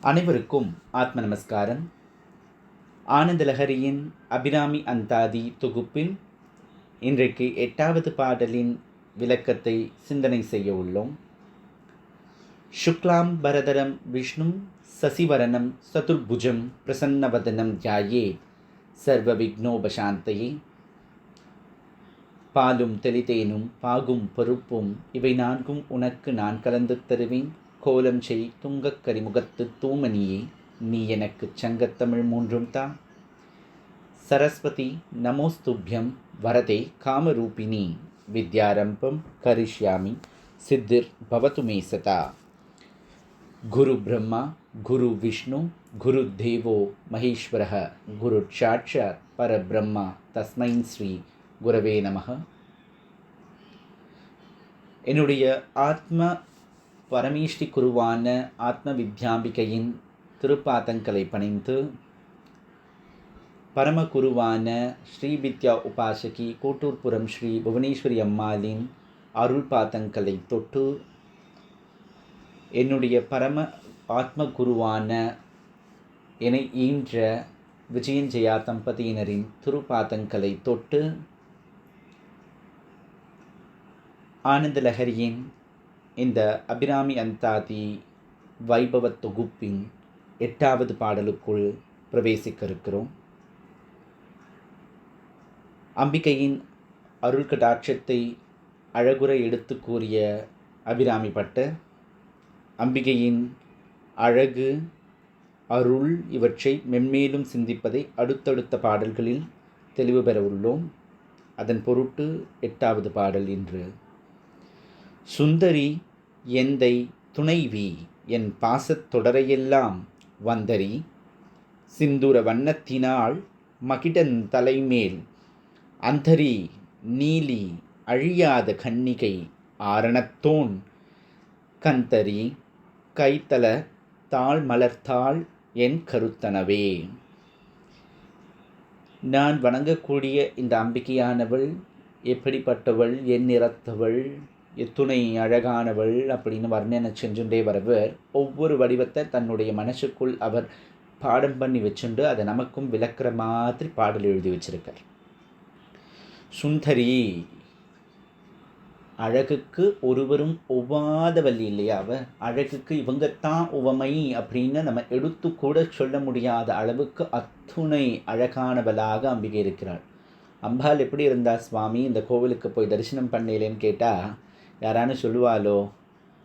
அனைவருக்கும் ஆத்ம நமஸ்காரம். ஆனந்த லஹரியின் அபிராமி அந்தாதி தொகுப்பின் இன்றைக்கு 8வது பாடலின் விளக்கத்தை சிந்தனை செய்ய உள்ளோம். சுக்லாம் பரதரம் விஷ்ணும் சசிவரணம் சதுர்புஜம் பிரசன்னவதனம் தியாயே சர்வ விக்னோபசாந்தையே. பாலும் தெளிதேனும் பாகும் பருப்பும் இவை நான்கும் உனக்கு நான் கலந்து தருவேன். கோலம் செய் துங்கக் கரிமுகத்து தூமணியே, நீ எனக்கு சங்கத்தமிழ் மூன்றும் தா. சரஸ்வதி நமோஸ்துப்யம் வரதே காமரூபிணி, வித்யாரம்பம் கரிஷ்யாமி சித்திர் பவது மே சதா. குரு பிரம்மா குரு விஷ்ணு குரு தேவோ மகேஸ்வரः குரு சாட்சாத் பரபிரம்மா தஸ்மை ஸ்ரீ குரவே நமः. என்னுடைய ஆத்ம பரமேஷ்டி குருவான ஆத்ம வித்யாம்பிகையின் திருப்பாதங்களை பணிந்து, பரமகுருவான ஸ்ரீவித்யா உபாசகி கோட்டூர்புரம் ஸ்ரீ புவனேஸ்வரி அம்மாளின் அருள் பாதங்களை தொட்டு, என்னுடைய பரம ஆத்ம குருவான என்னை ஈன்ற விஜயஞ்சயா தம்பதியினரின் திருப்பாதங்களை தொட்டு, ஆனந்த லஹரியின் இந்த அபிராமி அந்தாதி வைபவ தொகுப்பின் 8வது பாடலுக்குள் பிரவேசிக்க இருக்கிறோம். அம்பிகையின் அருள் கடாட்சத்தை அழகுற எடுத்து கூறிய அபிராமி பட்டர், அம்பிகையின் அழகு அருள் இவற்றை மென்மேலும் சிந்திப்பதை அடுத்தடுத்த பாடல்களில் தெளிவு பெற உள்ளோம். அதன் பொருட்டு 8வது பாடல் இன்று. சுந்தரி எந்தை துணைவி என் பாசத் தொடரையெல்லாம் வந்தரி, சிந்துர வண்ணத்தினாள் மகிடன் தலைமேல் அந்தரி நீலி அழியாத கன்னிகை ஆரணத்தோன் கந்தரி கைத்தல தாழ் மலர்த்தாள் என் கருத்தனவே. நான் வணங்கக்கூடிய இந்த அம்பிகையானவள் எப்படிப்பட்டவள், என் நிறத்தவள், எத்துணை அழகானவள் அப்படின்னு வர்ணனை செஞ்சுட்டே வரவர் ஒவ்வொரு வடிவத்தை தன்னுடைய மனசுக்குள் அவர் பாடம் பண்ணி வச்சுண்டு அதை நமக்கும் விளக்குற மாதிரி பாடல் எழுதி வச்சிருக்கார். சுந்தரி, அழகுக்கு ஒருவரும் ஒவ்வாதவல்லி இல்லையா அவ. அழகுக்கு இவங்கத்தான் உவமை அப்படின்னு நம்ம எடுத்து கூட சொல்ல முடியாத அளவுக்கு அத்துணை அழகானவளாக அம்பிகை இருக்கிறாள். அம்பாள் எப்படி இருந்தா சுவாமி, இந்த கோவிலுக்கு போய் தரிசனம் பண்ணலேன்னு கேட்டால் யாரானு சொல்லுவாளோ,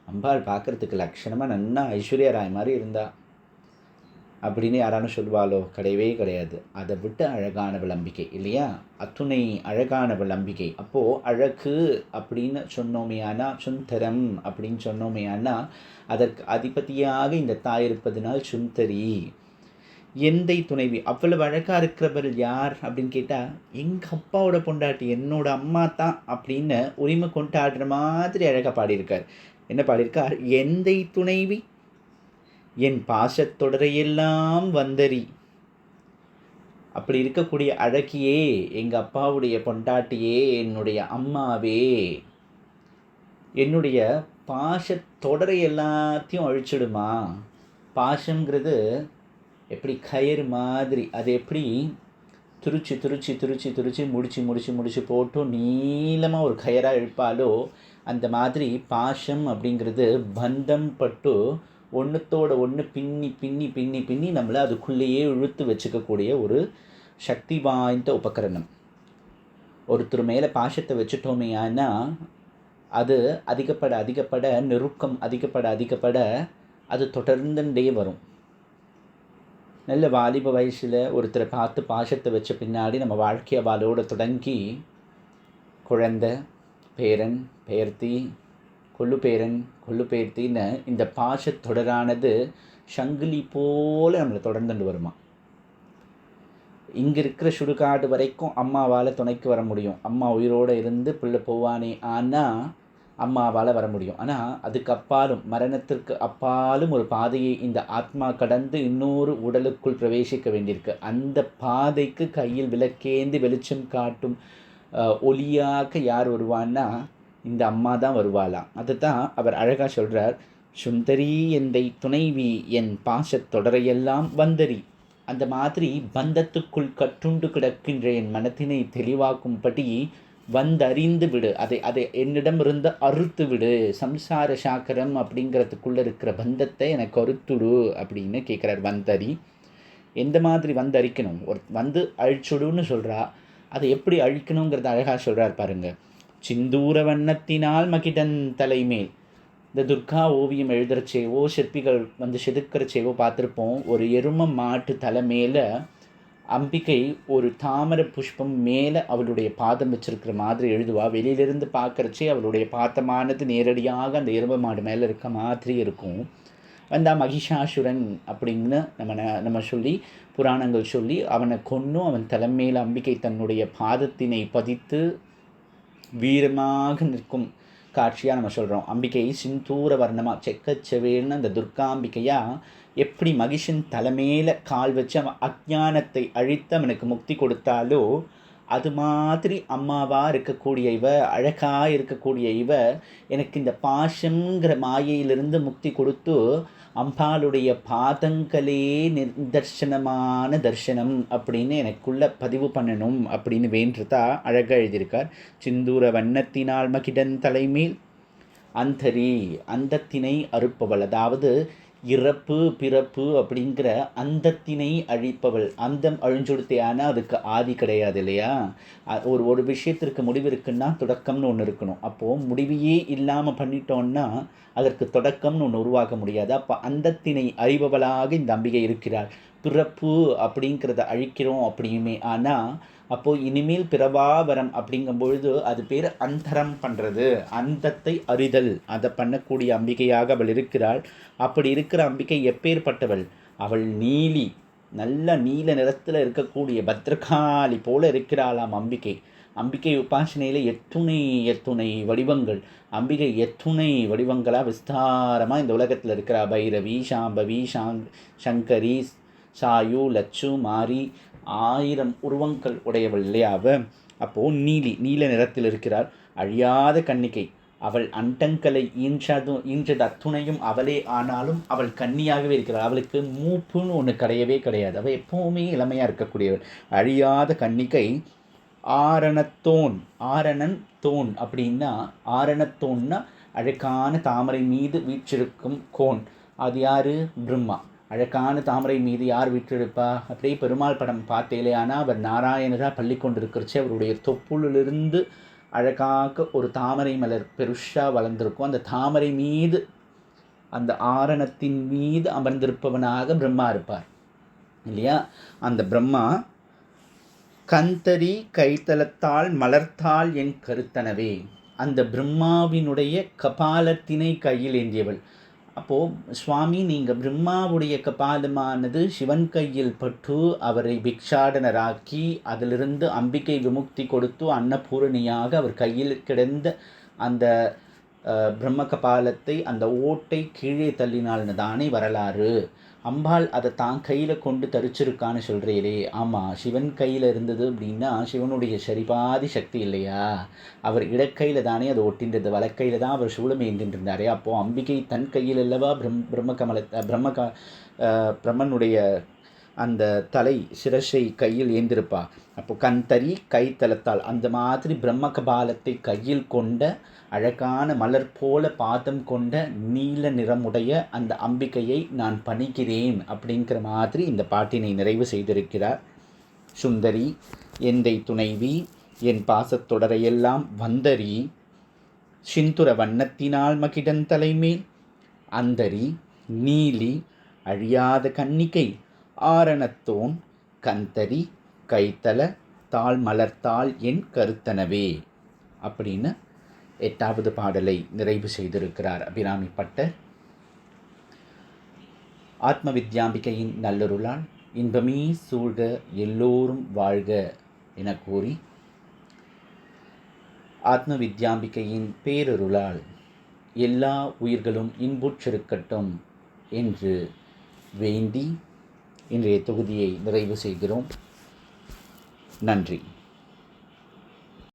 அம்பாள் பார்க்குறதுக்கு லட்சணமாக நன்னா ஐஸ்வர்யராய் மாதிரி இருந்தா அப்படின்னு யாரானு சொல்லுவாளோ? கிடையவே கிடையாது. அதை விட்டு அழகானவள் அம்பிகை இல்லையா, அத்துணை அழகானவள் அம்பிகை. அப்போது அழகு அப்படின்னு சொன்னோமே ஆனால், சுந்தரம் அப்படின்னு சொன்னோமே ஆனால், அதற்கு அதிபதியாக இந்த தாய் இருப்பதனால் சுந்தரி. எந்தை துணைவி, அவ்வளவு அழகாக இருக்கிறவர் யார் அப்படின்னு கேட்டால், எங்கள் அப்பாவோட பொண்டாட்டி, என்னோட அம்மா தான் அப்படின்னு உரிமை கொண்டாடுற மாதிரி அழகாக பாடியிருக்கார். என்ன பாடியிருக்கார்? எந்தை துணைவி என் பாசத்தொடரையெல்லாம் வந்தரி. அப்படி இருக்கக்கூடிய அழகியே, எங்கள் அப்பாவுடைய பொண்டாட்டியே, என்னுடைய அம்மாவே, என்னுடைய பாசத்தொடரை எல்லாத்தையும் அழிச்சிடுமா. பாசங்கிறது எப்படி கயிறு மாதிரி, அது எப்படி துருச்சி துருச்சி துருச்சி துருச்சி முடிச்சு முடிச்சு முடிச்சு போட்டு நீளமாக ஒரு கயிறாக இழுப்பாலோ, அந்த மாதிரி பாசம் அப்படிங்கிறது பந்தம் பட்டு ஒன்றுத்தோட ஒன்று பின்னி பின்னி பின்னி பின்னி நம்மளை அதுக்குள்ளேயே இழுத்து வச்சுக்கக்கூடிய ஒரு சக்தி வாய்ந்த உபகரணம். ஒருத்தர் மேலே பாசத்தை வச்சுட்டோமே ஆனால் அது அதிகப்பட அதிகப்பட, நெருக்கம் அதிகப்பட அதிகப்பட அது தொடர்ந்துட்டே வரும். நல்ல வாலிப வயசில் ஒருத்தரை பார்த்து பாசத்தை வச்ச பின்னாடி நம்ம வாழ்க்கை அவளோட தொடங்கி குழந்தை, பேரன், பேர்த்தி, கொள்ளு பேரன், கொள்ளு பேர்த்தின்னு இந்த பாசத்தொடரானது சங்கிலி போல் நம்மளை தொடர்ந்துட்டு வருமா. இங்கே இருக்கிற சுடுகாடு வரைக்கும் அம்மாவால் துணைக்கு வர முடியும். அம்மா உயிரோடு இருந்து பிள்ளை போவானே ஆனால் அம்மாவால் வர முடியும். ஆனால் அதுக்கு அப்பாலும், மரணத்திற்கு அப்பாலும் ஒரு பாதையை இந்த ஆத்மா கடந்து இன்னொரு உடலுக்குள் பிரவேசிக்க வேண்டியிருக்கு. அந்த பாதைக்கு கையில் விளக்கேந்தி வெளிச்சம் காட்டும் ஒளியாக யார் வருவான்னா இந்த அம்மா தான் வருவாளாம். அதுதான் அவர் அழகாக சொல்கிறார். சுந்தரி எந்தை துணைவி என் பாசத் தொடரையெல்லாம் வந்தரி. அந்த மாதிரி பந்தத்துக்குள் கட்டுண்டு கிடக்கின்ற என் மனத்தினை தெளிவாக்கும்படி வந்தறிந்து விடு, அதை அதை என்னிடமிருந்து அறுத்து விடு. சம்சார சாக்கரம் அப்படிங்கிறதுக்குள்ளே இருக்கிற பந்தத்தை எனக்கு அறுத்துடு அப்படின்னு கேட்குறார் வந்தரி. எந்த மாதிரி வந்து அழிக்கணும், ஒரு வந்து அழிச்சுடுன்னு சொல்கிறா, அதை எப்படி அழிக்கணுங்கிறத அழகாக சொல்கிறார் பாருங்க. சிந்தூர வண்ணத்தினால் மகிடன் தலைமேல். இந்த துர்கா ஓவியம் எழுதுறச்சேவோ சிற்பிகள் வந்து செதுக்கிறச்சேவோ பார்த்துருப்போம். ஒரு எரும மாட்டு தலை மேலே அம்பிகை ஒரு தாமரை புஷ்பம் மேலே அவளுடைய பாதம் வச்சிருக்கிற மாதிரி எழுதுவா. வெளியிலிருந்து பார்க்குறச்சே அவளுடைய பாதமானது நேரடியாக அந்த எரும மாடு மேலே இருக்க மாதிரி இருக்கும். வந்தா மகிஷாசுரன் அப்படின்னு நம்ம சொல்லி புராணங்கள் சொல்லி அவனை கொன்னும் அவன் தலைமையில் அம்பிகை தன்னுடைய பாதத்தினை பதித்து வீரமாக நிற்கும் காட்சியாக நம்ம சொல்கிறோம். அம்பிகை சிந்தூர வர்ணமாக செக்கச்செவேல்னு அந்த துர்காம்பிகையாக எப்படி மகிஷன் தலைமையில் கால் வச்சு அவன் அஜ்ஞானத்தை அழித்து அவனுக்கு முக்தி கொடுத்தாலோ அது மாதிரி அம்மாவாக இருக்கக்கூடிய இவ, அழகாக இருக்கக்கூடிய இவ எனக்கு இந்த பாசங்கிற மாயையிலிருந்து முக்தி கொடுத்து அம்பாளுடைய பாதங்களே நிதர்சனமான தர்சனம் அப்படின்னு எனக்குள்ள பதிவு பண்ணணும் அப்படின்னு வேண்டுறதா அழகாக எழுதியிருக்கார். சிந்தூர வண்ணத்தினால் மகிடன் தலைமேல் அந்தரி, அந்தத்தினை அறுப்பவள், அதாவது இறப்பு பிறப்பு அப்படிங்கிற அந்தத்தினை அழிப்பவள். அந்தம் அழிஞ்சுடுத்தே, ஆனால் அதுக்கு ஆதி கிடையாது இல்லையா. ஒரு விஷயத்திற்கு முடிவு இருக்குன்னா தொடக்கம்னு ஒன்று இருக்கணும். அப்போது முடிவையே இல்லாமல் பண்ணிட்டோன்னா அதற்கு தொடக்கம்னு ஒன்று உருவாக்க முடியாது. அப்போ அந்தத்தினை அறிபவளாக இந்த அம்பிகை இருக்கிறாள். பிறப்பு அப்படிங்கிறத அழிக்கிறோம் அப்படியுமே, ஆனால் அப்போது இனிமேல் பிறவாவரம் அப்படிங்கும் பொழுது அது பேர் அந்தரம் பண்ணுறது, அந்தத்தை அறிதல், அதை பண்ணக்கூடிய அம்பிகையாக அவள் இருக்கிறாள். அப்படி இருக்கிற அம்பிகை எப்பேற்பட்டவள்? அவள் நீலி, நல்ல நீல நிறத்தில் இருக்கக்கூடிய பத்ரகாளி போல இருக்கிறாளாம் அம்பிகை. அம்பிகை உபாசனையில் எத்துணை வடிவங்கள், அம்பிகை எத்துணை வடிவங்களாக விஸ்தாரமாக இந்த உலகத்தில் இருக்கிறா. பைரவி, சாம்பவி, சங்கரி, சாயு, லட்சு, மாரி, 1000 உருவங்கள் உடையவள் இல்லையா அவ. அப்போது நீல நிறத்தில் இருக்கிறார். அழியாத கன்னிகை அவள். அண்டங்களை ஈன்றது அத்துணையும் அவளே, ஆனாலும் அவள் கன்னியாகவே இருக்கிறாள். அவளுக்கு மூப்புன்னு ஒன்று கிடையவே கிடையாது. அவள் எப்போவுமே இளமையாக இருக்கக்கூடியவள். அழியாத கன்னிகை. ஆரணத்தோன், ஆரணன் தோன் அப்படின்னா, ஆரணத்தோன்னா அழகான தாமரை மீது வீற்றிருக்கும் கோன். அது யார்? பிரம்மா. அழகான தாமரை மீது யார் வீற்றிருப்பா? அப்படியே பெருமாள் படம் பார்த்தேலே, ஆனால் அவர் நாராயணராக பள்ளி கொண்டிருக்கிறச்சு அவருடைய தொப்புளிலிருந்து அழகாக ஒரு தாமரை மலர் பெருஷாக வளர்ந்துருக்கும். அந்த தாமரை மீது, அந்த ஆரணத்தின் மீது அமர்ந்திருப்பவனாக பிரம்மா இருப்பார் இல்லையா. அந்த பிரம்மா கந்தரி கைத்தலத்தால் மலர்த்தாள் என் கருத்தனவே. அந்த பிரம்மாவினுடைய கபாலத்தினை கையில் ஏந்தியவள். அப்போது சுவாமி, நீங்கள் பிரம்மாவுடைய கபாலமானது சிவன் கையில் பட்டு அவரை பிக்ஷாடனராக்கி அதிலிருந்து அம்பிகை விமுக்தி கொடுத்து அன்னபூரணியாக அவர் கையில் கிடந்த அந்த பிரம்ம கபாலத்தை, அந்த ஓட்டை கீழே தள்ளினால்னு தானே வரலாறு. அம்பாள் அதை தான் கையில் கொண்டு தரிச்சிருக்கான்னு சொல்கிறீரே. ஆமாம், சிவன் கையில் இருந்தது அப்படின்னா சிவனுடைய சரிபாதி சக்தி இல்லையா. அவர் இடக்கையில் தானே அதை ஒட்டின்றது, வலக்கையில் தான் அவர் சூலம் ஏந்தின்னு இருந்தாரே. அப்போது அம்பிகை தன் கையில் அல்லவா பிரம்மனுடைய அந்த தலை சிரசை கையில் ஏந்திருப்பா. அப்போ கந்தரி கைத்தலத்தால், அந்த மாதிரி பிரம்ம கபாலத்தை கையில் கொண்ட அழகான மலர் போல பாதம் கொண்ட நீல நிறமுடைய அந்த அம்பிகையை நான் பணிக்கிறேன் அப்படிங்கிற மாதிரி இந்த பாட்டினை நிறைவு செய்திருக்கிறார். சுந்தரி எந்தை துணைவி என் பாசத்தொடரையெல்லாம் வந்தரி. சிந்துர வண்ணத்தினால் மகிடன் தலைமேல் அந்தரி நீலி அழியாத கன்னிகை ஆரணத்தோன் கந்தரி கைத்தல தாள் மலர்த்தாள் என் கருத்தனவே அப்படின்னு 8வது பாடலை நிறைவு செய்திருக்கிறார் அபிராமி பட்டர். ஆத்ம வித்யாம்பிகையின் நல்லருளால் இன்பமே சூழ்க எல்லோரும் வாழ்க என கூறி, ஆத்ம வித்யாம்பிகையின் பேரருளால் எல்லா உயிர்களும் இன்புற்றிருக்கட்டும் என்று வேண்டி இன்றைய தொகுதியை நிறைவு செய்கிறோம். நன்றி.